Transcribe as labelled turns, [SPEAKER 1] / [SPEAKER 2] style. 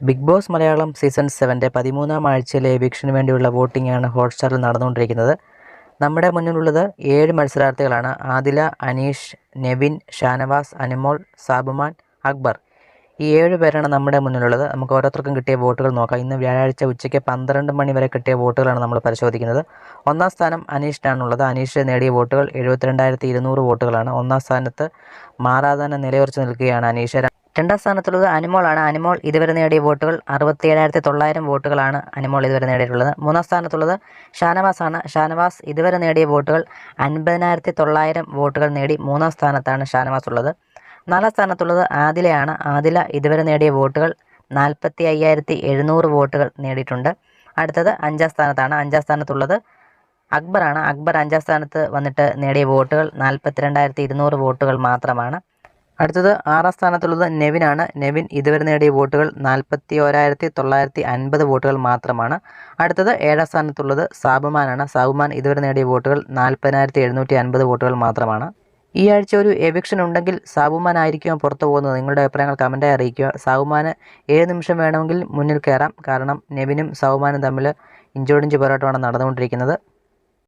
[SPEAKER 1] Big boss Malayalam season 7 13-ാം ആഴ്ചയിലെ എവിക്ഷന് വേണ്ടിയുള്ള വോട്ടിംഗാണ് ഹോട്ട്സ്റ്റാറിൽ നടന്നുകൊണ്ടിരിക്കുന്നത്. നമ്മുടെ മുന്നിലുള്ളത് 7 മത്സരാർത്ഥികളാണ്. ആദില, അനീഷ്, നെവിൻ, ഷാനവാസ്, അനുമോൾ, സാബുമാൻ, അക്ബർ. ഈ 7 പേരാണ് നമ്മുടെ മുന്നിലുള്ളത്. നമുക്ക് ഓരോരുത്തർക്കും കിട്ടിയ വോട്ടുകൾ നോക്കാം. ഇന്ന് വ്യാഴാഴ്ച ഉച്ചയ്ക്ക് 12 മണി വരെ കിട്ടിയ വോട്ടുകളാണ് നമ്മൾ പരിശോധിക്കുന്നത്. ഒന്നാം സ്ഥാനം അനീഷിനാണുള്ളത്. അനീഷ് നേടിയ വോട്ടുകൾ 72,200 വോട്ടുകളാണ്. ഒന്നാം സ്ഥാനത്ത് മാറാതെ നിലയുറച്ച് നിൽക്കുകയാണ് അനീഷ്. രണ്ടാം സ്ഥാനത്തുള്ളത് അനുമോളാണ്. അനുമോൾ ഇതുവരെ നേടിയ വോട്ടുകൾ 67,900 വോട്ടുകളാണ് അനുമോൾ ഇതുവരെ നേടിയിട്ടുള്ളത്. മൂന്നാം സ്ഥാനത്തുള്ളത് ഷാനവാസാണ്. ഷാനവാസ് ഇതുവരെ നേടിയ വോട്ടുകൾ 50,900 വോട്ടുകൾ നേടി മൂന്നാം സ്ഥാനത്താണ് ഷാനവാസ് ഉള്ളത്. നാലാം സ്ഥാനത്തുള്ളത് ആദിലയാണ്. ആദില ഇതുവരെ നേടിയ വോട്ടുകൾ 45,700 വോട്ടുകൾ നേടിയിട്ടുണ്ട്. അടുത്തത് അഞ്ചാം സ്ഥാനത്താണ്. അഞ്ചാം സ്ഥാനത്തുള്ളത് അക്ബറാണ്. അക്ബർ അഞ്ചാം സ്ഥാനത്ത് വന്നിട്ട് നേടിയ വോട്ടുകൾ 42,200 വോട്ടുകൾ മാത്രമാണ്. അടുത്തത് ആറാം സ്ഥാനത്തുള്ളത് നെവിനാണ്. നെവിൻ ഇതുവരെ നേടിയ വോട്ടുകൾ 41,950 വോട്ടുകൾ മാത്രമാണ്. അടുത്തത് ഏഴാം സ്ഥാനത്തുള്ളത് സാബുമാനാണ്. സാബുമാൻ ഇതുവരെ നേടിയ വോട്ടുകൾ 40,750 വോട്ടുകൾ മാത്രമാണ്. ഈ ആഴ്ച ഒരു എവിക്ഷൻ ഉണ്ടെങ്കിൽ സാബുമാൻ ആയിരിക്കുമോ പുറത്തു പോകുന്നത്? നിങ്ങളുടെ അഭിപ്രായങ്ങൾ കമൻറ്റായി അറിയിക്കുക. സാബുമാന് 7 നിമിഷം വേണമെങ്കിൽ മുന്നിൽ കയറാം. കാരണം നെവിനും സാബുമാനും തമ്മിൽ ഇഞ്ചോടിഞ്ച് പോരാട്ടമാണ് നടന്നുകൊണ്ടിരിക്കുന്നത്.